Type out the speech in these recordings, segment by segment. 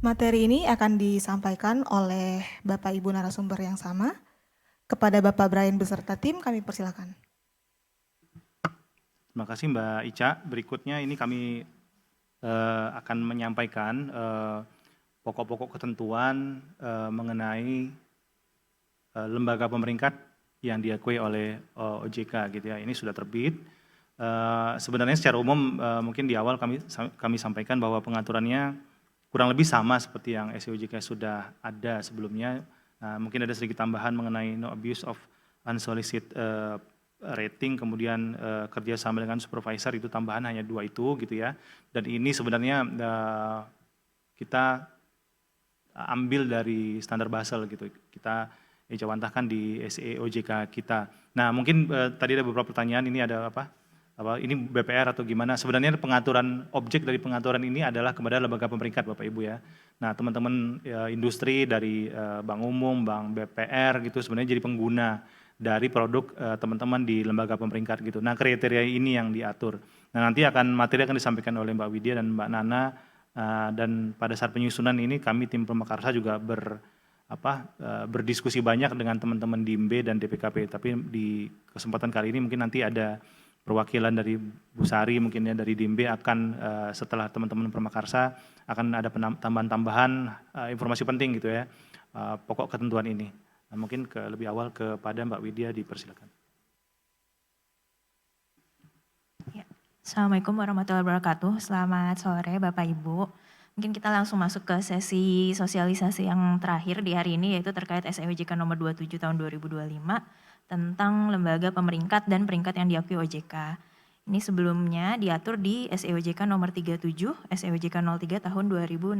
Materi ini akan disampaikan oleh Bapak Ibu narasumber yang sama. Kepada Bapak Brian beserta tim, kami persilakan. Terima kasih Mbak Ica. Berikutnya ini kami akan menyampaikan pokok-pokok ketentuan mengenai lembaga pemeringkat yang diakui oleh OJK gitu ya. Ini sudah terbit. Sebenarnya secara umum mungkin di awal kami sampaikan bahwa pengaturannya kurang lebih sama seperti yang SEOJK sudah ada sebelumnya. Mungkin ada sedikit tambahan mengenai no abuse of unsolicited rating, kemudian kerjasama dengan supervisor, itu tambahan hanya 2 itu gitu ya. Dan ini sebenarnya kita ambil dari standar Basel gitu, kita ejawantahkan di SEOJK kita. Nah mungkin tadi ada beberapa pertanyaan, ini ada apa ini BPR atau gimana. Sebenarnya pengaturan, objek dari pengaturan ini adalah kepada lembaga pemeringkat Bapak Ibu ya. Nah teman-teman industri dari bank umum, bank BPR gitu sebenarnya jadi pengguna dari produk teman-teman di lembaga pemeringkat gitu. Nah kriteria ini yang diatur. Nah nanti materi akan disampaikan oleh Mbak Widya dan Mbak Nana, dan pada saat penyusunan ini kami tim Pemakarsa juga berdiskusi banyak dengan teman-teman di IMB dan DPKP. Tapi di kesempatan kali ini mungkin nanti ada perwakilan dari Bu Sari mungkin ya dari DIMB akan setelah teman-teman Permakarsa akan ada tambahan-tambahan informasi penting gitu ya, pokok ketentuan ini. Nah, mungkin lebih awal kepada Mbak Widya dipersilakan. Ya. Assalamualaikum warahmatullahi wabarakatuh. Selamat sore Bapak Ibu. Mungkin kita langsung masuk ke sesi sosialisasi yang terakhir di hari ini, yaitu terkait SEOJK nomor 27 tahun 2025 tentang lembaga pemeringkat dan peringkat yang diakui OJK. Ini sebelumnya diatur di SEOJK nomor 37, SEOJK 03 tahun 2016.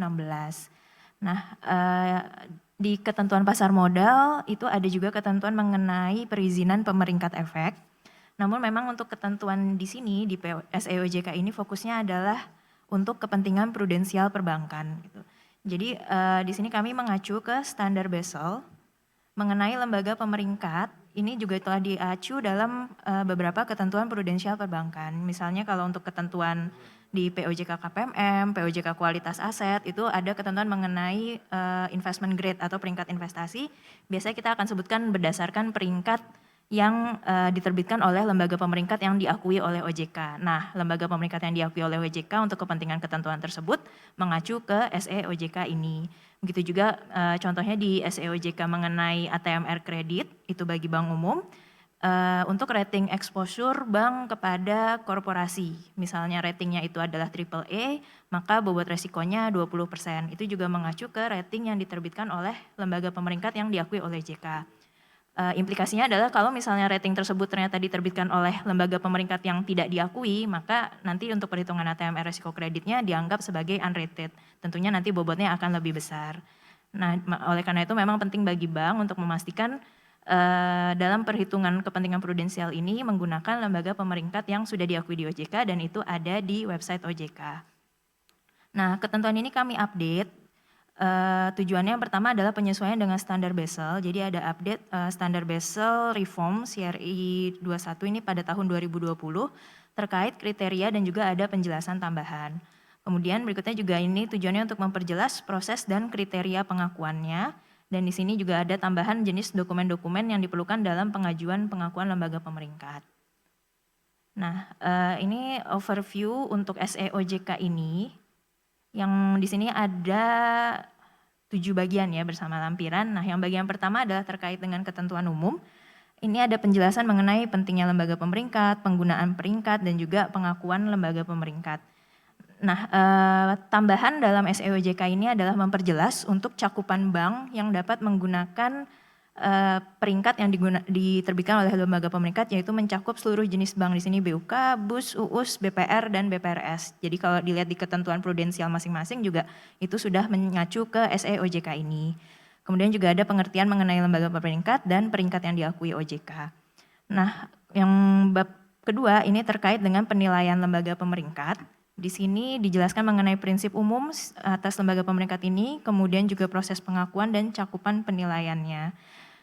Nah, di ketentuan pasar modal itu ada juga ketentuan mengenai perizinan pemeringkat efek. Namun memang untuk ketentuan di sini di SEOJK ini fokusnya adalah untuk kepentingan prudensial perbankan gitu. Jadi di sini kami mengacu ke standar Basel mengenai lembaga pemeringkat. Ini juga telah diacu dalam beberapa ketentuan prudensial perbankan. Misalnya kalau untuk ketentuan di POJK KPMM, POJK kualitas aset, itu ada ketentuan mengenai investment grade atau peringkat investasi. Biasanya kita akan sebutkan berdasarkan peringkat yang diterbitkan oleh lembaga pemeringkat yang diakui oleh OJK. Nah, lembaga pemeringkat yang diakui oleh OJK untuk kepentingan ketentuan tersebut mengacu ke SEOJK ini. Begitu juga contohnya di SEOJK mengenai ATMR kredit, itu bagi bank umum. Untuk rating exposure bank kepada korporasi, misalnya ratingnya itu adalah AAA, maka bobot resikonya 20%. Itu juga mengacu ke rating yang diterbitkan oleh lembaga pemeringkat yang diakui oleh OJK. Implikasinya adalah kalau misalnya rating tersebut ternyata diterbitkan oleh lembaga pemeringkat yang tidak diakui, maka nanti untuk perhitungan ATMR risiko kreditnya dianggap sebagai unrated. Tentunya nanti bobotnya akan lebih besar. Nah, oleh karena itu memang penting bagi bank untuk memastikan dalam perhitungan kepentingan prudensial ini menggunakan lembaga pemeringkat yang sudah diakui di OJK dan itu ada di website OJK. Nah, ketentuan ini kami update. Tujuannya yang pertama adalah penyesuaian dengan standar Basel. Jadi ada update standar Basel Reform CRI 21 ini pada tahun 2020 terkait kriteria dan juga ada penjelasan tambahan. Kemudian berikutnya juga ini tujuannya untuk memperjelas proses dan kriteria pengakuannya. Dan di sini juga ada tambahan jenis dokumen-dokumen yang diperlukan dalam pengajuan pengakuan lembaga pemeringkat. Nah, ini overview untuk SEOJK ini. Yang di sini ada 7 bagian ya bersama lampiran. Nah, yang bagian pertama adalah terkait dengan ketentuan umum. Ini ada penjelasan mengenai pentingnya lembaga pemeringkat, penggunaan peringkat, dan juga pengakuan lembaga pemeringkat. Nah, tambahan dalam SEOJK ini adalah memperjelas untuk cakupan bank yang dapat menggunakan peringkat yang diterbitkan oleh lembaga pemeringkat, yaitu mencakup seluruh jenis bank di sini BUK, BUS, UUS, BPR, dan BPRS. Jadi kalau dilihat di ketentuan prudensial masing-masing juga itu sudah mengacu ke SEOJK ini. Kemudian juga ada pengertian mengenai lembaga pemeringkat dan peringkat yang diakui OJK. Nah, yang bab kedua ini terkait dengan penilaian lembaga pemeringkat. Di sini dijelaskan mengenai prinsip umum atas lembaga pemeringkat ini, kemudian juga proses pengakuan dan cakupan penilaiannya.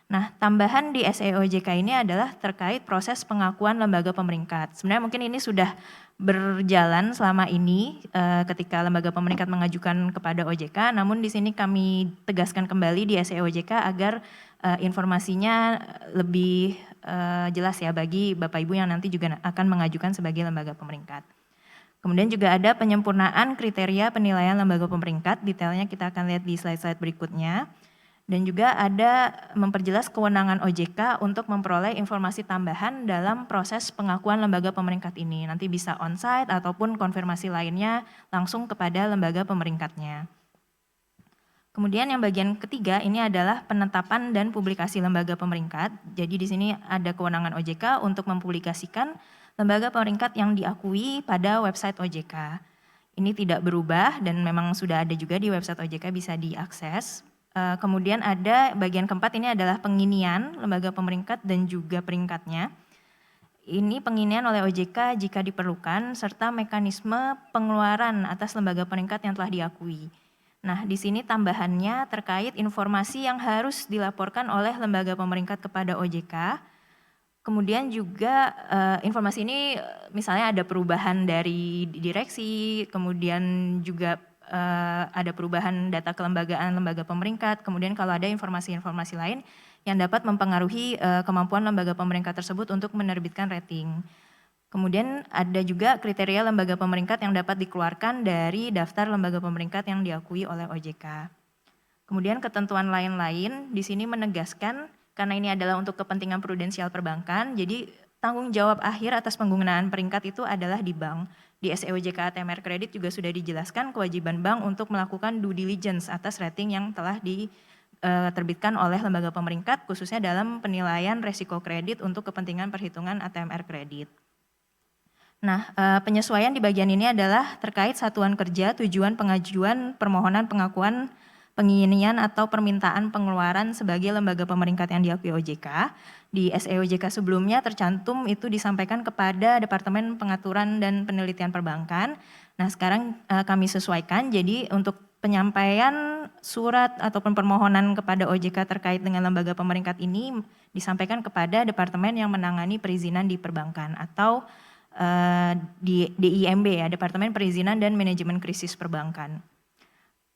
Nah, tambahan di SEOJK ini adalah terkait proses pengakuan lembaga pemeringkat. Sebenarnya mungkin ini sudah berjalan selama ini ketika lembaga pemeringkat mengajukan kepada OJK, namun di sini kami tegaskan kembali di SEOJK agar informasinya lebih jelas ya bagi Bapak Ibu yang nanti juga akan mengajukan sebagai lembaga pemeringkat. Kemudian juga ada penyempurnaan kriteria penilaian lembaga pemeringkat, detailnya kita akan lihat di slide-slide berikutnya. Dan juga ada memperjelas kewenangan OJK untuk memperoleh informasi tambahan dalam proses pengakuan lembaga pemeringkat ini. Nanti bisa on-site ataupun konfirmasi lainnya langsung kepada lembaga pemeringkatnya. Kemudian yang bagian ketiga ini adalah penetapan dan publikasi lembaga pemeringkat. Jadi di sini ada kewenangan OJK untuk mempublikasikan lembaga pemeringkat yang diakui pada website OJK. Ini tidak berubah dan memang sudah ada juga di website OJK, bisa diakses. Kemudian ada bagian keempat ini adalah penginian lembaga pemeringkat dan juga peringkatnya. Ini penginian oleh OJK jika diperlukan serta mekanisme pengeluaran atas lembaga pemeringkat yang telah diakui. Nah, di sini tambahannya terkait informasi yang harus dilaporkan oleh lembaga pemeringkat kepada OJK. Kemudian juga informasi ini misalnya ada perubahan dari direksi, kemudian juga ada perubahan data kelembagaan lembaga pemeringkat, kemudian kalau ada informasi-informasi lain yang dapat mempengaruhi kemampuan lembaga pemeringkat tersebut untuk menerbitkan rating. Kemudian ada juga kriteria lembaga pemeringkat yang dapat dikeluarkan dari daftar lembaga pemeringkat yang diakui oleh OJK. Kemudian ketentuan lain-lain di sini menegaskan karena ini adalah untuk kepentingan prudensial perbankan, jadi tanggung jawab akhir atas penggunaan peringkat itu adalah di bank. Di SEOJK ATMR Kredit juga sudah dijelaskan kewajiban bank untuk melakukan due diligence atas rating yang telah diterbitkan oleh lembaga pemeringkat, khususnya dalam penilaian resiko kredit untuk kepentingan perhitungan ATMR Kredit. Nah, penyesuaian di bagian ini adalah terkait satuan kerja, tujuan pengajuan permohonan pengakuan penginian atau permintaan pengeluaran sebagai lembaga pemeringkat yang diakui OJK. Di SEOJK sebelumnya tercantum itu disampaikan kepada Departemen Pengaturan dan Penelitian Perbankan. Nah, sekarang kami sesuaikan, jadi untuk penyampaian surat ataupun permohonan kepada OJK terkait dengan lembaga pemeringkat ini disampaikan kepada Departemen yang menangani perizinan di perbankan atau di DIMB ya, Departemen Perizinan dan Manajemen Krisis Perbankan.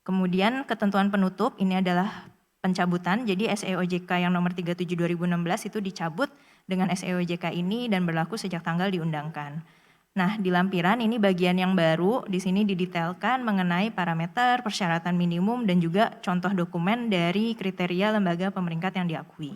Kemudian ketentuan penutup ini adalah pencabutan, jadi SEOJK yang nomor 37 2016 itu dicabut dengan SEOJK ini dan berlaku sejak tanggal diundangkan. Nah, di lampiran ini bagian yang baru, di sini didetailkan mengenai parameter, persyaratan minimum dan juga contoh dokumen dari kriteria lembaga pemeringkat yang diakui.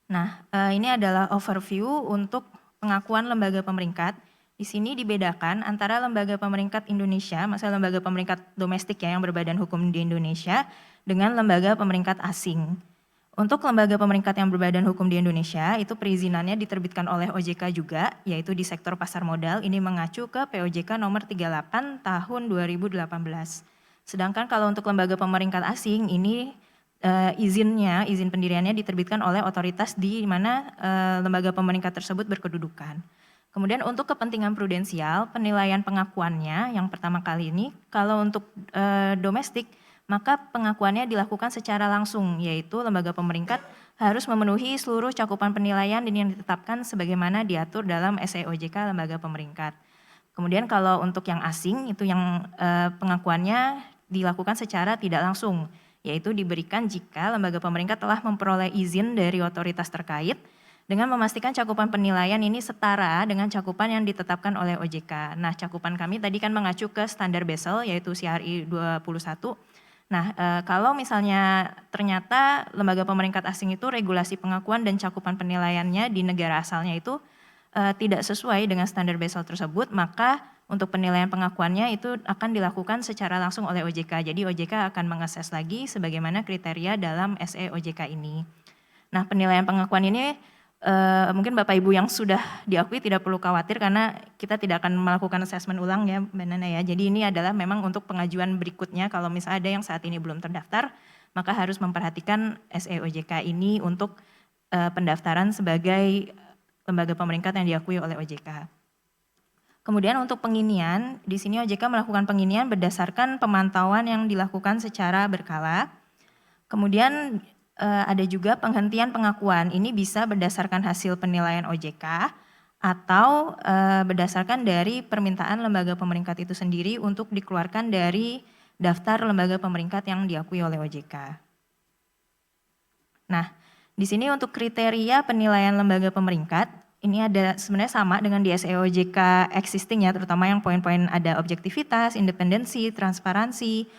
Nah, ini adalah overview untuk pengakuan lembaga pemeringkat. Di sini dibedakan antara lembaga pemeringkat Indonesia, maksudnya lembaga pemeringkat domestik ya yang berbadan hukum di Indonesia, dengan lembaga pemeringkat asing. Untuk lembaga pemeringkat yang berbadan hukum di Indonesia, itu perizinannya diterbitkan oleh OJK juga, yaitu di sektor pasar modal, ini mengacu ke POJK nomor 38 tahun 2018. Sedangkan kalau untuk lembaga pemeringkat asing, ini izin pendiriannya diterbitkan oleh otoritas di mana lembaga pemeringkat tersebut berkedudukan. Kemudian untuk kepentingan prudensial, penilaian pengakuannya yang pertama kali ini, kalau untuk domestik, maka pengakuannya dilakukan secara langsung, yaitu lembaga pemeringkat harus memenuhi seluruh cakupan penilaian yang ditetapkan sebagaimana diatur dalam SEOJK lembaga pemeringkat. Kemudian kalau untuk yang asing, itu yang pengakuannya dilakukan secara tidak langsung, yaitu diberikan jika lembaga pemeringkat telah memperoleh izin dari otoritas terkait, dengan memastikan cakupan penilaian ini setara dengan cakupan yang ditetapkan oleh OJK. Nah, cakupan kami tadi kan mengacu ke standar Basel yaitu CRI 21. Nah, kalau misalnya ternyata lembaga pemeringkat asing itu regulasi pengakuan dan cakupan penilaiannya di negara asalnya itu tidak sesuai dengan standar Basel tersebut, maka untuk penilaian pengakuannya itu akan dilakukan secara langsung oleh OJK. Jadi OJK akan mengakses lagi sebagaimana kriteria dalam SEOJK ini. Nah, penilaian pengakuan ini mungkin Bapak Ibu yang sudah diakui tidak perlu khawatir karena kita tidak akan melakukan assessment ulang ya Mbak Nana ya. Jadi ini adalah memang untuk pengajuan berikutnya kalau misalnya ada yang saat ini belum terdaftar, maka harus memperhatikan SEOJK ini untuk pendaftaran sebagai lembaga pemeringkat yang diakui oleh OJK. Kemudian untuk penginian, di sini OJK melakukan penginian berdasarkan pemantauan yang dilakukan secara berkala. Kemudian ada juga penghentian pengakuan. Ini bisa berdasarkan hasil penilaian OJK atau berdasarkan dari permintaan lembaga pemeringkat itu sendiri untuk dikeluarkan dari daftar lembaga pemeringkat yang diakui oleh OJK. Nah, di sini untuk kriteria penilaian lembaga pemeringkat, ini ada sebenarnya sama dengan di SEOJK existing ya, terutama yang poin-poin ada objektivitas, independensi, transparansi,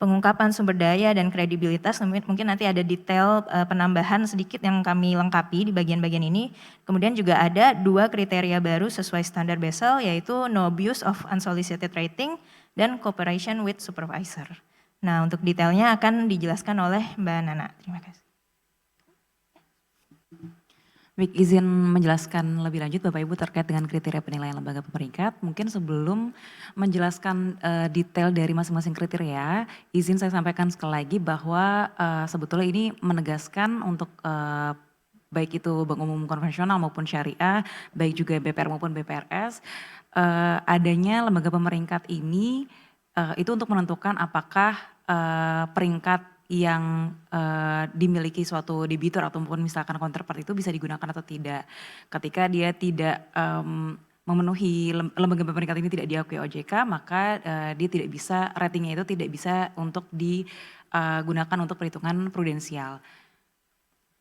pengungkapan sumber daya dan kredibilitas. Mungkin nanti ada detail penambahan sedikit yang kami lengkapi di bagian-bagian ini. Kemudian juga ada 2 kriteria baru sesuai standar Basel, yaitu no abuse of unsolicited rating dan cooperation with supervisor. Nah, untuk detailnya akan dijelaskan oleh Mbak Nana. Terima kasih. Baik, izin menjelaskan lebih lanjut Bapak Ibu terkait dengan kriteria penilaian lembaga pemeringkat. Mungkin sebelum menjelaskan detail dari masing-masing kriteria, izin saya sampaikan sekali lagi bahwa sebetulnya ini menegaskan untuk baik itu bank umum konvensional maupun syariah, baik juga BPR maupun BPRS, adanya lembaga pemeringkat ini itu untuk menentukan apakah peringkat yang dimiliki suatu debitur ataupun misalkan counterpart itu bisa digunakan atau tidak. Ketika dia tidak memenuhi lembaga pemeringkat ini tidak diakui OJK, maka dia tidak bisa, ratingnya itu tidak bisa untuk digunakan untuk perhitungan prudensial.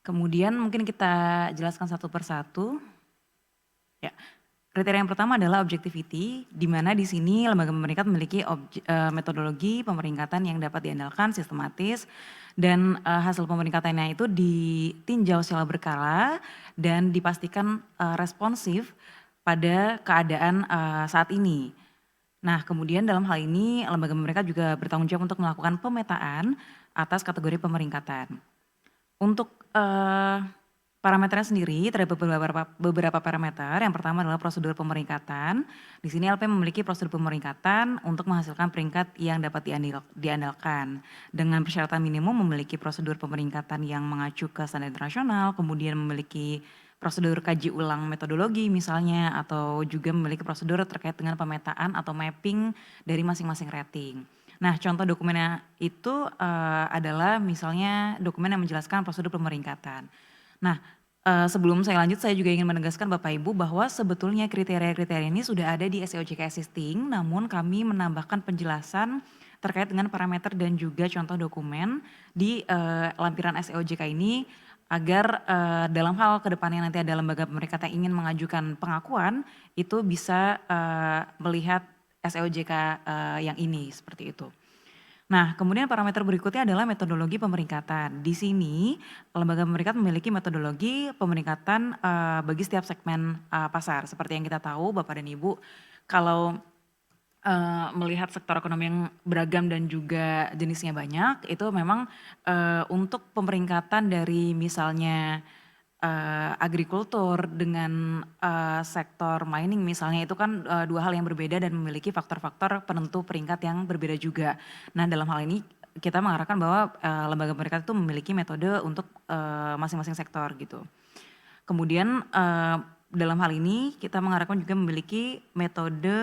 Kemudian mungkin kita jelaskan satu persatu. Ya. Kriteria yang pertama adalah objectivity, di mana di sini lembaga pemeringkat memiliki metodologi pemeringkatan yang dapat diandalkan, sistematis, dan hasil pemeringkatannya itu ditinjau secara berkala dan dipastikan responsif pada keadaan saat ini. Nah, kemudian dalam hal ini lembaga pemeringkat juga bertanggung jawab untuk melakukan pemetaan atas kategori pemeringkatan. Untuk parameternya sendiri terdapat beberapa parameter. Yang pertama adalah prosedur pemeringkatan. Di sini LP memiliki prosedur pemeringkatan untuk menghasilkan peringkat yang dapat diandalkan. Dengan persyaratan minimum memiliki prosedur pemeringkatan yang mengacu ke standar internasional, kemudian memiliki prosedur kaji ulang metodologi misalnya, atau juga memiliki prosedur terkait dengan pemetaan atau mapping dari masing-masing rating. Nah, contoh dokumennya itu adalah misalnya dokumen yang menjelaskan prosedur pemeringkatan. Nah, sebelum saya lanjut saya juga ingin menegaskan Bapak Ibu bahwa sebetulnya kriteria-kriteria ini sudah ada di SEOJK existing, namun kami menambahkan penjelasan terkait dengan parameter dan juga contoh dokumen di lampiran SEOJK ini agar dalam hal kedepannya nanti ada lembaga pemeringkat yang ingin mengajukan pengakuan itu bisa melihat SEOJK yang ini seperti itu. Nah, kemudian parameter berikutnya adalah metodologi pemeringkatan. Di sini lembaga pemeringkat memiliki metodologi pemeringkatan bagi setiap segmen pasar. Seperti yang kita tahu Bapak dan Ibu, kalau melihat sektor ekonomi yang beragam dan juga jenisnya banyak, itu memang untuk pemeringkatan dari misalnya agrikultur dengan sektor mining misalnya, itu kan 2 hal yang berbeda dan memiliki faktor-faktor penentu peringkat yang berbeda juga. Nah, dalam hal ini kita mengarahkan bahwa lembaga pemeringkat itu memiliki metode untuk masing-masing sektor gitu. Kemudian dalam hal ini kita mengarahkan juga memiliki metode,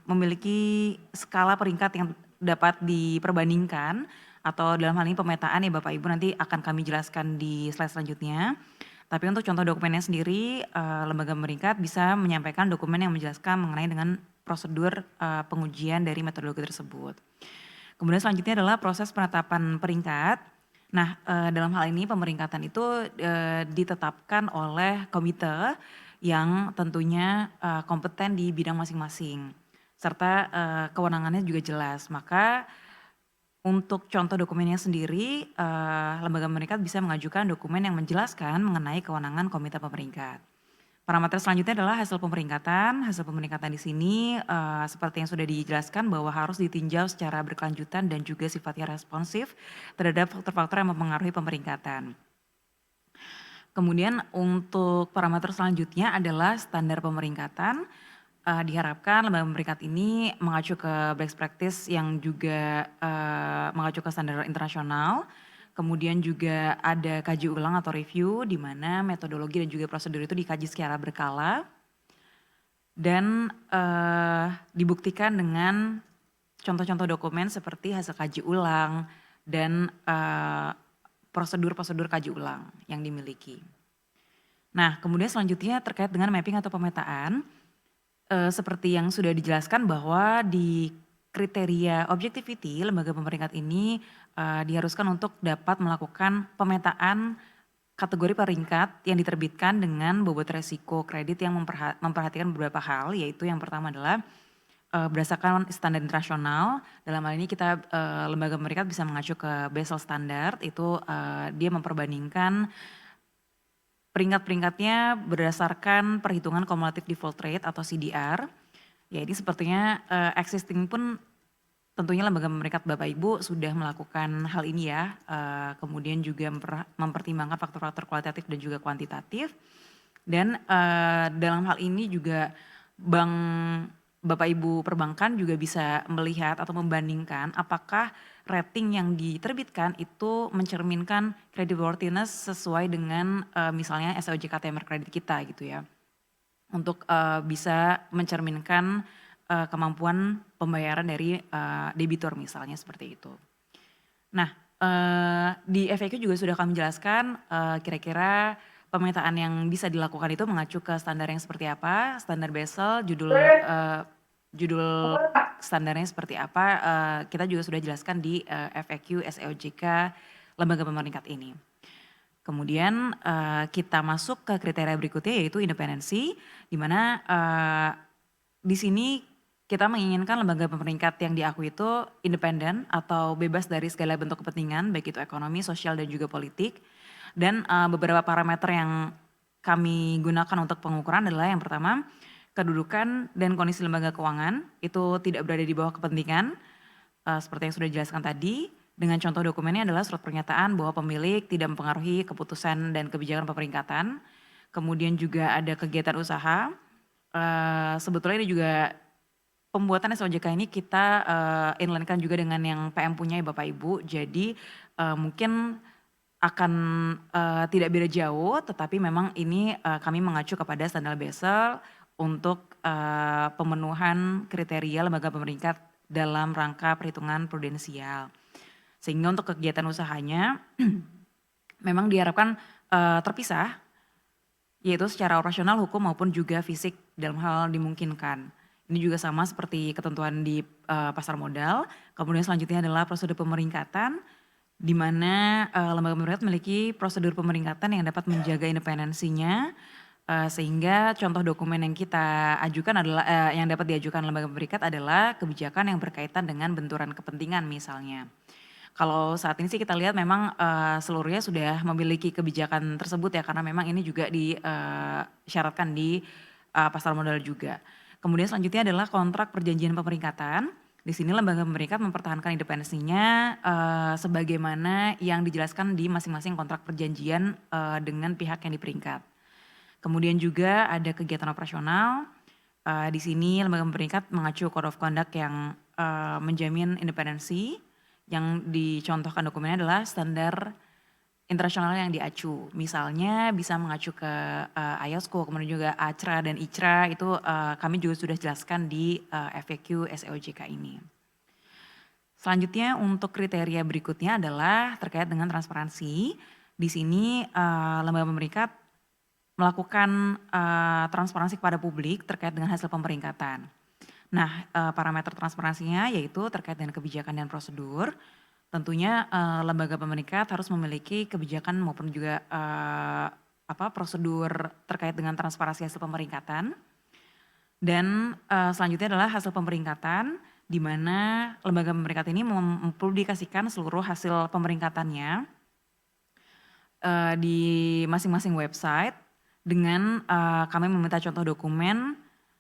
memiliki skala peringkat yang dapat diperbandingkan, atau dalam hal ini pemetaan ya Bapak Ibu, nanti akan kami jelaskan di slide selanjutnya. Tapi untuk contoh dokumennya sendiri, lembaga pemeringkat bisa menyampaikan dokumen yang menjelaskan mengenai dengan prosedur pengujian dari metodologi tersebut. Kemudian selanjutnya adalah proses penetapan peringkat. Nah, dalam hal ini pemeringkatan itu ditetapkan oleh komite yang tentunya kompeten di bidang masing-masing, serta kewenangannya juga jelas. Maka untuk contoh dokumennya sendiri, lembaga pemeringkat bisa mengajukan dokumen yang menjelaskan mengenai kewenangan komite pemeringkat. Parameter selanjutnya adalah hasil pemeringkatan. Hasil pemeringkatan di sini seperti yang sudah dijelaskan bahwa harus ditinjau secara berkelanjutan dan juga sifatnya responsif terhadap faktor-faktor yang mempengaruhi pemeringkatan. Kemudian untuk parameter selanjutnya adalah standar pemeringkatan. Diharapkan lembaga pemeringkat ini mengacu ke best practice yang juga mengacu ke standar internasional. Kemudian juga ada kaji ulang atau review di mana metodologi dan juga prosedur itu dikaji secara berkala dan dibuktikan dengan contoh-contoh dokumen seperti hasil kaji ulang dan prosedur-prosedur kaji ulang yang dimiliki. Nah, kemudian selanjutnya terkait dengan mapping atau pemetaan, seperti yang sudah dijelaskan bahwa di kriteria objectivity lembaga pemeringkat ini diharuskan untuk dapat melakukan pemetaan kategori peringkat yang diterbitkan dengan bobot resiko kredit yang memperhatikan beberapa hal, yaitu yang pertama adalah berdasarkan standar internasional. Dalam hal ini kita lembaga pemeringkat bisa mengacu ke Basel Standard, itu dia memperbandingkan peringkat-peringkatnya berdasarkan perhitungan cumulative default rate atau CDR. Ya ini sepertinya existing pun tentunya lembaga pemeringkat Bapak Ibu sudah melakukan hal ini ya. Kemudian juga mempertimbangkan faktor-faktor kualitatif dan juga kuantitatif. Dan dalam hal ini juga Bapak Ibu perbankan juga bisa melihat atau membandingkan apakah rating yang diterbitkan itu mencerminkan creditworthiness sesuai dengan misalnya SOJK TMR kredit kita gitu ya. Untuk bisa mencerminkan kemampuan pembayaran dari debitur misalnya seperti itu. Nah, di FAQ juga sudah kami jelaskan kira-kira pemetaan yang bisa dilakukan itu mengacu ke standar yang seperti apa, standar Basel, judul standarnya seperti apa, kita juga sudah jelaskan di FAQ SEOJK lembaga pemeringkat ini. Kemudian kita masuk ke kriteria berikutnya yaitu independensi, di mana di sini kita menginginkan lembaga pemeringkat yang diakui itu independen atau bebas dari segala bentuk kepentingan, baik itu ekonomi, sosial, dan juga politik. Dan beberapa parameter yang kami gunakan untuk pengukuran adalah yang pertama, kedudukan dan kondisi lembaga keuangan itu tidak berada di bawah kepentingan, seperti yang sudah dijelaskan tadi. Dengan contoh dokumennya adalah surat pernyataan bahwa pemilik tidak mempengaruhi keputusan dan kebijakan pemeringkatan. Kemudian juga ada kegiatan usaha. Sebetulnya ini juga pembuatan SOJK ini kita inline-kan juga dengan yang PM punya ya Bapak Ibu. Jadi mungkin akan tidak beda jauh, tetapi memang ini kami mengacu kepada standar Basel untuk pemenuhan kriteria lembaga pemeringkat dalam rangka perhitungan prudensial. Sehingga untuk kegiatan usahanya memang diharapkan terpisah, yaitu secara operasional, hukum maupun juga fisik dalam hal dimungkinkan. Ini juga sama seperti ketentuan di pasar modal. Kemudian selanjutnya adalah prosedur pemeringkatan, di mana lembaga pemeringkat memiliki prosedur pemeringkatan yang dapat menjaga independensinya, sehingga contoh dokumen yang kita ajukan adalah yang dapat diajukan lembaga pemeringkat adalah kebijakan yang berkaitan dengan benturan kepentingan misalnya. Kalau saat ini sih kita lihat memang seluruhnya sudah memiliki kebijakan tersebut ya, karena memang ini juga disyaratkan di pasar modal juga. Kemudian selanjutnya adalah kontrak perjanjian pemeringkatan. Di sini lembaga pemeringkat mempertahankan independensinya sebagaimana yang dijelaskan di masing-masing kontrak perjanjian dengan pihak yang diperingkat. Kemudian juga ada kegiatan operasional. Di sini lembaga pemeringkat mengacu Code of Conduct yang menjamin independensi. Yang dicontohkan dokumennya adalah standar internasional yang diacu. Misalnya bisa mengacu ke IOSCO, kemudian juga ACRA dan ICRA, itu kami juga sudah jelaskan di FAQ SEOJK ini. Selanjutnya untuk kriteria berikutnya adalah terkait dengan transparansi. Di sini lembaga pemeringkat melakukan transparansi kepada publik terkait dengan hasil pemeringkatan. Nah, parameter transparansinya yaitu terkait dengan kebijakan dan prosedur. Tentunya lembaga pemeringkat harus memiliki kebijakan maupun juga prosedur terkait dengan transparansi hasil pemeringkatan. Dan selanjutnya adalah hasil pemeringkatan, di mana lembaga pemeringkat ini mempublikasikan seluruh hasil pemeringkatannya di masing-masing website dengan kami meminta contoh dokumen,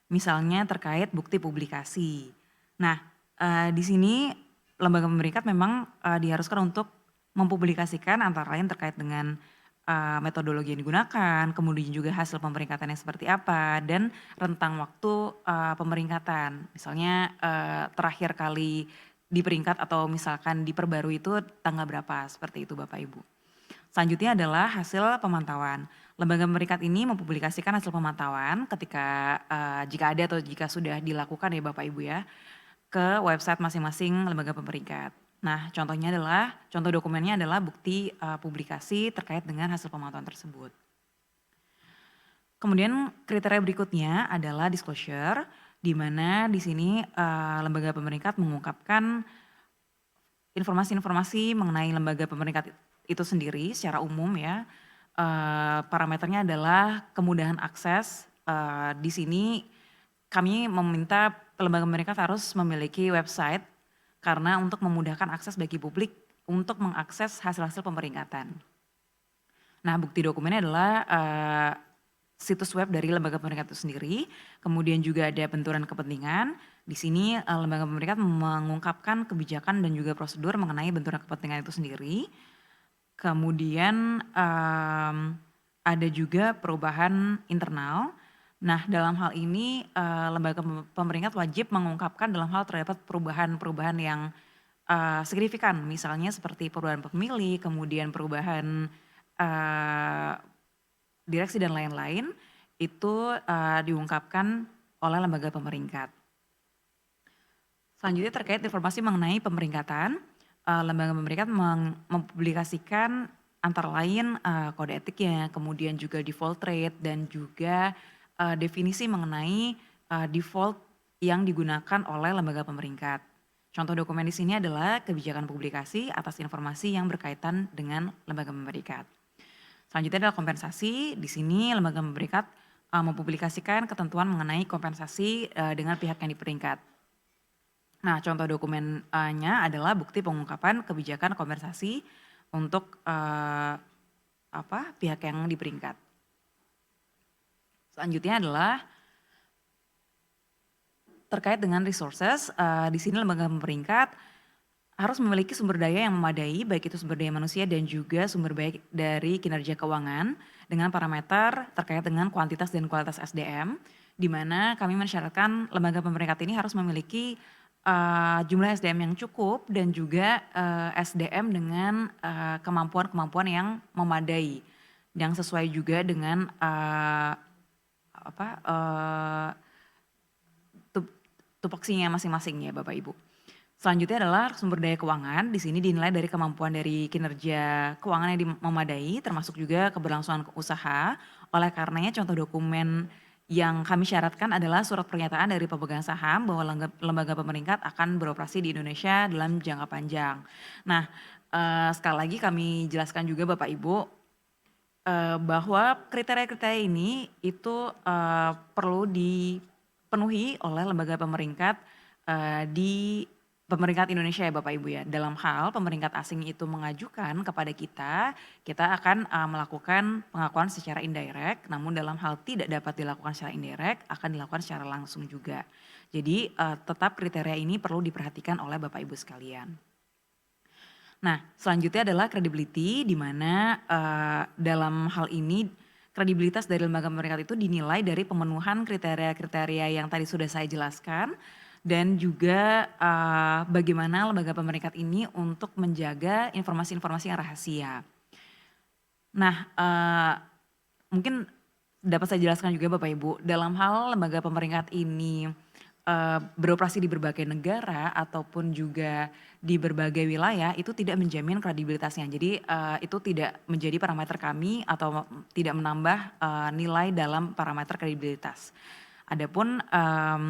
misalnya terkait bukti publikasi. Nah, di sini lembaga pemeringkat memang diharuskan untuk mempublikasikan antara lain terkait dengan metodologi yang digunakan, kemudian juga hasil pemeringkatan yang seperti apa, dan rentang waktu pemeringkatan. Misalnya terakhir kali diperingkat atau misalkan diperbarui itu tanggal berapa, seperti itu Bapak Ibu. Selanjutnya adalah hasil pemantauan. Lembaga pemeringkat ini mempublikasikan hasil pemantauan ketika jika ada atau jika sudah dilakukan ya Bapak Ibu ya, ke website masing-masing lembaga pemeringkat. Nah, contoh dokumennya adalah bukti publikasi terkait dengan hasil pemantauan tersebut. Kemudian kriteria berikutnya adalah disclosure, di mana di sini lembaga pemeringkat mengungkapkan informasi-informasi mengenai lembaga pemeringkat itu sendiri secara umum ya. Parameternya adalah kemudahan akses. Di sini kami meminta lembaga pemeringkat harus memiliki website karena untuk memudahkan akses bagi publik untuk mengakses hasil-hasil pemeringkatan. Nah, bukti dokumennya adalah situs web dari lembaga pemeringkat itu sendiri, kemudian juga ada benturan kepentingan. Di sini lembaga pemeringkat mengungkapkan kebijakan dan juga prosedur mengenai benturan kepentingan itu sendiri. Kemudian ada juga perubahan internal. Nah, dalam hal ini lembaga pemeringkat wajib mengungkapkan dalam hal terdapat perubahan-perubahan yang signifikan, misalnya seperti perubahan pemilih, kemudian perubahan direksi dan lain-lain, itu diungkapkan oleh lembaga pemeringkat. Selanjutnya terkait informasi mengenai pemeringkatan, lembaga pemeringkat mempublikasikan antara lain kode etiknya, kemudian juga default rate dan juga definisi mengenai default yang digunakan oleh lembaga pemeringkat. Contoh dokumen di sini adalah kebijakan publikasi atas informasi yang berkaitan dengan lembaga pemeringkat. Selanjutnya adalah kompensasi. Di sini lembaga pemeringkat mempublikasikan ketentuan mengenai kompensasi dengan pihak yang diperingkat. Nah, contoh dokumennya adalah bukti pengungkapan kebijakan kompensasi untuk pihak yang diperingkat. Selanjutnya adalah terkait dengan resources. Di sini lembaga pemeringkat harus memiliki sumber daya yang memadai, baik itu sumber daya manusia dan juga sumber daya dari kinerja keuangan dengan parameter terkait dengan kuantitas dan kualitas SDM, di mana kami mensyaratkan lembaga pemeringkat ini harus memiliki jumlah SDM yang cukup dan juga SDM dengan kemampuan-kemampuan yang memadai, yang sesuai juga dengan tupoksinya masing-masing ya Bapak Ibu. Selanjutnya adalah sumber daya keuangan. Di sini dinilai dari kemampuan dari kinerja keuangan yang memadai, termasuk juga keberlangsungan usaha. Oleh karenanya contoh dokumen yang kami syaratkan adalah surat pernyataan dari pemegang saham bahwa lembaga pemeringkat akan beroperasi di Indonesia dalam jangka panjang. Nah, sekali lagi kami jelaskan juga Bapak Ibu bahwa kriteria-kriteria ini itu perlu dipenuhi oleh lembaga pemeringkat di pemeringkat Indonesia ya Bapak Ibu ya. Dalam hal pemeringkat asing itu mengajukan kepada kita akan melakukan pengakuan secara indirect, namun dalam hal tidak dapat dilakukan secara indirect akan dilakukan secara langsung juga. Jadi tetap kriteria ini perlu diperhatikan oleh Bapak Ibu sekalian. Nah, selanjutnya adalah credibility, di mana dalam hal ini kredibilitas dari lembaga pemeringkat itu dinilai dari pemenuhan kriteria-kriteria yang tadi sudah saya jelaskan, dan juga bagaimana lembaga pemeringkat ini untuk menjaga informasi-informasi yang rahasia. Nah, mungkin dapat saya jelaskan juga Bapak Ibu, dalam hal lembaga pemeringkat ini beroperasi di berbagai negara ataupun juga di berbagai wilayah, itu tidak menjamin kredibilitasnya. Jadi itu tidak menjadi parameter kami atau tidak menambah nilai dalam parameter kredibilitas. Adapun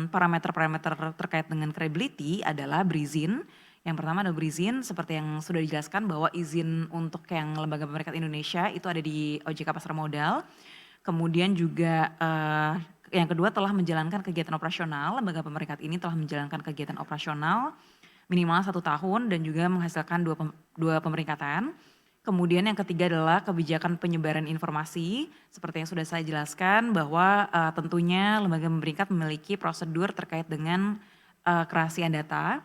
parameter-parameter terkait dengan credibility adalah berizin. Yang pertama adalah berizin, seperti yang sudah dijelaskan bahwa izin untuk yang lembaga pemeringkat Indonesia itu ada di OJK Pasar Modal. Kemudian juga yang kedua telah menjalankan kegiatan operasional. Lembaga pemeringkat ini telah menjalankan kegiatan operasional minimal 1 tahun dan juga menghasilkan dua pemeringkatan. Kemudian yang ketiga adalah kebijakan penyebaran informasi, seperti yang sudah saya jelaskan bahwa tentunya lembaga pemeringkat memiliki prosedur terkait dengan kerahasiaan data.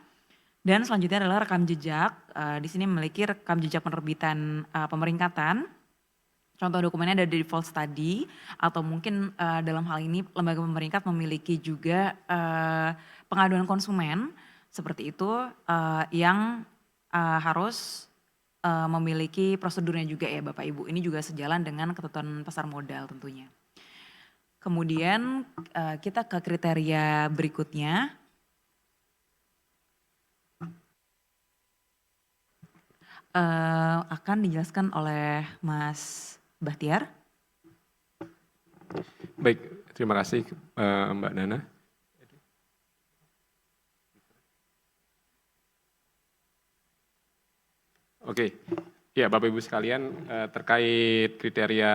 Dan selanjutnya adalah rekam jejak, di sini memiliki rekam jejak penerbitan pemeringkatan. Contoh dokumennya ada di default study, atau mungkin dalam hal ini lembaga pemeringkat memiliki juga pengaduan konsumen, seperti itu yang harus memiliki prosedurnya juga ya Bapak Ibu. Ini juga sejalan dengan ketentuan pasar modal tentunya. Kemudian kita ke kriteria berikutnya. akan dijelaskan oleh Mas Bahtiar. Baik, terima kasih Mbak Nana. Oke, ya Bapak Ibu sekalian, terkait kriteria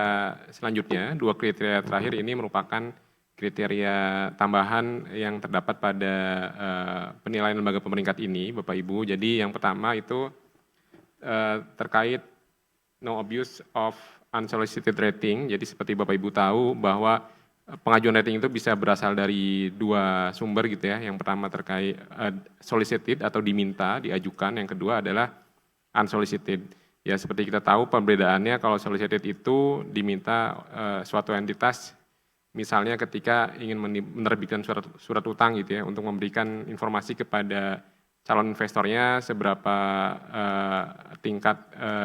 selanjutnya, 2 kriteria terakhir ini merupakan kriteria tambahan yang terdapat pada penilaian lembaga pemeringkat ini, Bapak Ibu. Jadi yang pertama itu terkait no abuse of unsolicited rating. Jadi seperti Bapak Ibu tahu bahwa pengajuan rating itu bisa berasal dari 2 sumber gitu ya. Yang pertama terkait solicited atau diminta, diajukan. Yang kedua adalah unsolicited. Ya seperti kita tahu perbedaannya, kalau solicited itu diminta suatu entitas, misalnya ketika ingin menerbitkan surat utang gitu ya, untuk memberikan informasi kepada calon investornya seberapa tingkat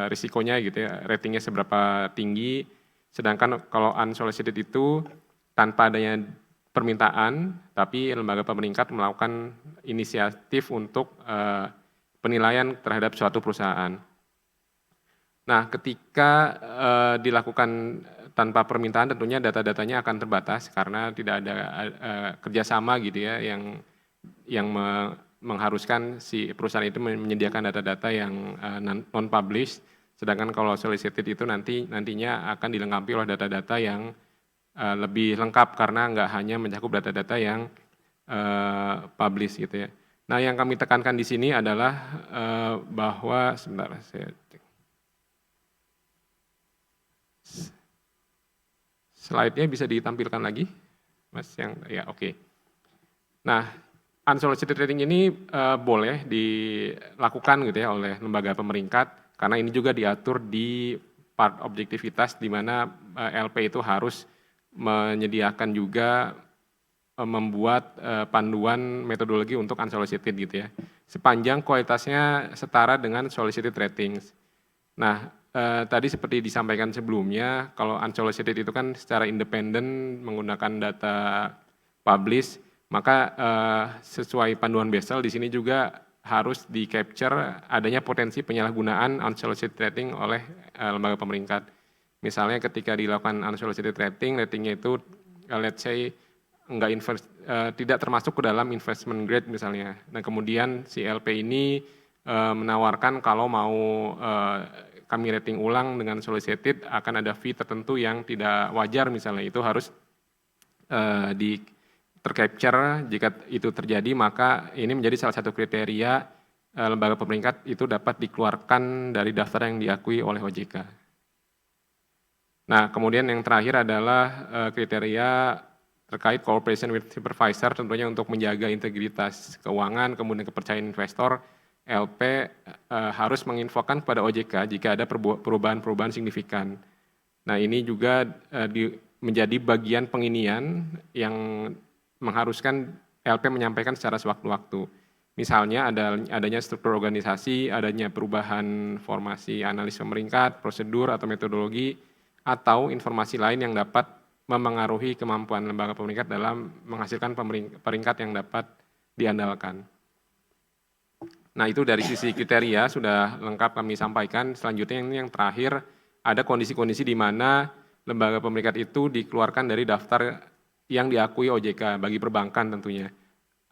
risikonya gitu ya, ratingnya seberapa tinggi. Sedangkan kalau unsolicited itu tanpa adanya permintaan, tapi lembaga pemeringkat melakukan inisiatif untuk penilaian terhadap suatu perusahaan. Nah, ketika dilakukan tanpa permintaan, tentunya data-datanya akan terbatas karena tidak ada kerjasama gitu ya yang mengharuskan si perusahaan itu menyediakan data-data yang non-publish. Sedangkan kalau solicited itu nantinya akan dilengkapi oleh data-data yang lebih lengkap karena nggak hanya mencakup data-data yang publish gitu ya. Nah, yang kami tekankan di sini adalah bahwa sebentar saya cek. Slide-nya bisa ditampilkan lagi, Mas, yang ya oke. Nah, unsolicited rating ini boleh dilakukan gitu ya oleh lembaga pemeringkat karena ini juga diatur di part objektivitas di mana LP itu harus menyediakan juga membuat panduan metodologi untuk unsolicited gitu ya. Sepanjang kualitasnya setara dengan solicited ratings. Nah, tadi seperti disampaikan sebelumnya, kalau unsolicited itu kan secara independen menggunakan data publish, maka sesuai panduan BESL di sini juga harus di-capture adanya potensi penyalahgunaan unsolicited rating oleh lembaga pemeringkat. Misalnya ketika dilakukan unsolicited ratingnya itu let's say tidak termasuk ke dalam investment grade misalnya. Nah, kemudian si LP ini menawarkan kalau mau kami rating ulang dengan solicited akan ada fee tertentu yang tidak wajar misalnya, itu harus tercapture. Jika itu terjadi maka ini menjadi salah satu kriteria lembaga pemeringkat itu dapat dikeluarkan dari daftar yang diakui oleh OJK. Nah, kemudian yang terakhir adalah kriteria terkait cooperation with supervisor, tentunya untuk menjaga integritas keuangan, kemudian kepercayaan investor, LP harus menginfokan kepada OJK jika ada perubahan-perubahan signifikan. Nah, ini juga menjadi bagian penginian yang mengharuskan LP menyampaikan secara sewaktu-waktu. Misalnya adanya struktur organisasi, adanya perubahan formasi analis pemeringkat, prosedur atau metodologi, atau informasi lain yang dapat memengaruhi kemampuan lembaga pemeringkat dalam menghasilkan peringkat yang dapat diandalkan. Nah, itu dari sisi kriteria sudah lengkap kami sampaikan. Selanjutnya ini yang terakhir, ada kondisi-kondisi di mana lembaga pemeringkat itu dikeluarkan dari daftar yang diakui OJK bagi perbankan tentunya.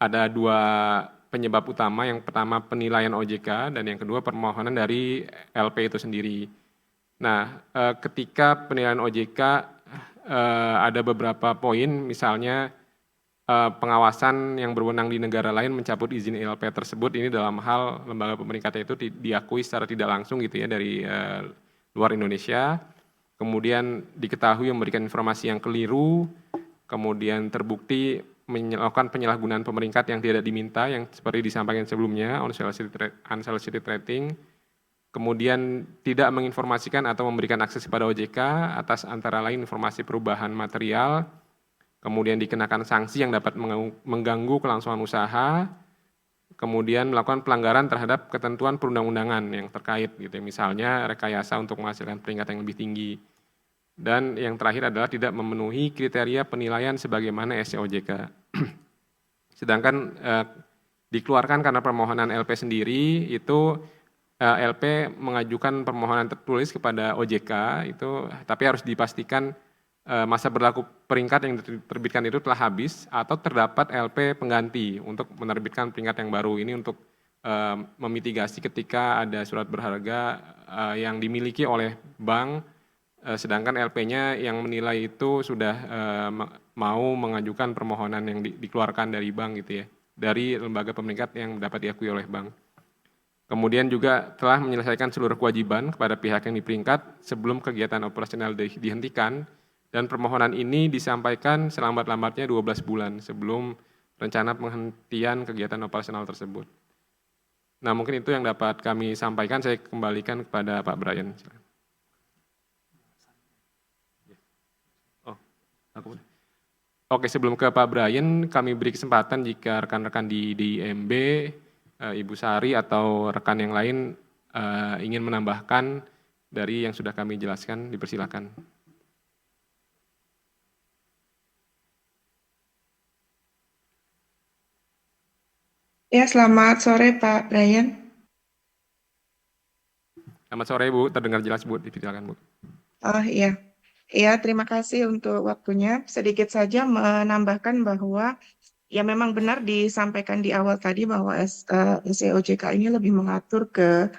Ada 2 penyebab utama, yang pertama penilaian OJK dan yang kedua permohonan dari LP itu sendiri. Nah, ketika penilaian OJK ada beberapa poin, misalnya pengawasan yang berwenang di negara lain mencabut izin LP tersebut, ini dalam hal lembaga pemeringkatnya itu diakui secara tidak langsung gitu ya dari luar Indonesia, kemudian diketahui memberikan informasi yang keliru, kemudian terbukti melakukan penyalahgunaan pemeringkat yang tidak diminta, yang seperti disampaikan sebelumnya, unsolicited rating, kemudian tidak menginformasikan atau memberikan akses kepada OJK atas antara lain informasi perubahan material, kemudian dikenakan sanksi yang dapat mengganggu kelangsungan usaha, kemudian melakukan pelanggaran terhadap ketentuan perundang-undangan yang terkait, gitu. Misalnya rekayasa untuk menghasilkan peringkat yang lebih tinggi. Dan yang terakhir adalah tidak memenuhi kriteria penilaian sebagaimana SC OJK. Sedangkan dikeluarkan karena permohonan LP sendiri itu LP mengajukan permohonan tertulis kepada OJK itu, tapi harus dipastikan masa berlaku peringkat yang diterbitkan itu telah habis atau terdapat LP pengganti untuk menerbitkan peringkat yang baru. Ini untuk memitigasi ketika ada surat berharga yang dimiliki oleh bank, sedangkan LP-nya yang menilai itu sudah mau mengajukan permohonan yang dikeluarkan dari bank gitu ya, dari lembaga pemeringkat yang dapat diakui oleh bank. Kemudian juga telah menyelesaikan seluruh kewajiban kepada pihak yang diperingkat sebelum kegiatan operasional dihentikan, dan permohonan ini disampaikan selambat-lambatnya 12 bulan sebelum rencana penghentian kegiatan operasional tersebut. Nah, mungkin itu yang dapat kami sampaikan. Saya kembalikan kepada Pak Brian. Oke, sebelum ke Pak Brian, kami beri kesempatan jika rekan-rekan di IMB, Ibu Sari atau rekan yang lain ingin menambahkan dari yang sudah kami jelaskan, dipersilakan. Ya, selamat sore Pak Brian. Selamat sore Bu, terdengar jelas Bu, dipersilakan Bu. Oh iya, terima kasih untuk waktunya. Sedikit saja menambahkan bahwa ya memang benar disampaikan di awal tadi bahwa SEOJK ini lebih mengatur ke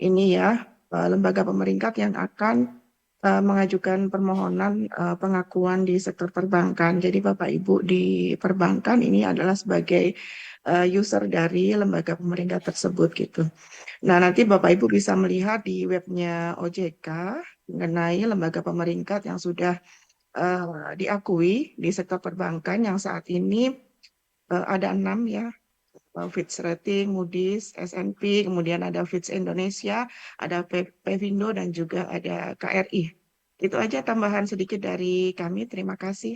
ini ya, lembaga pemeringkat yang akan mengajukan permohonan pengakuan di sektor perbankan. Jadi Bapak Ibu di perbankan ini adalah sebagai user dari lembaga pemeringkat tersebut gitu. Nah, nanti Bapak Ibu bisa melihat di webnya OJK mengenai lembaga pemeringkat yang sudah diakui di sektor perbankan yang saat ini ada 6 ya, Fitch Rating, Moody's, S&P, kemudian ada Fitch Indonesia, ada Pevindo, dan juga ada KRI. Itu aja tambahan sedikit dari kami, terima kasih.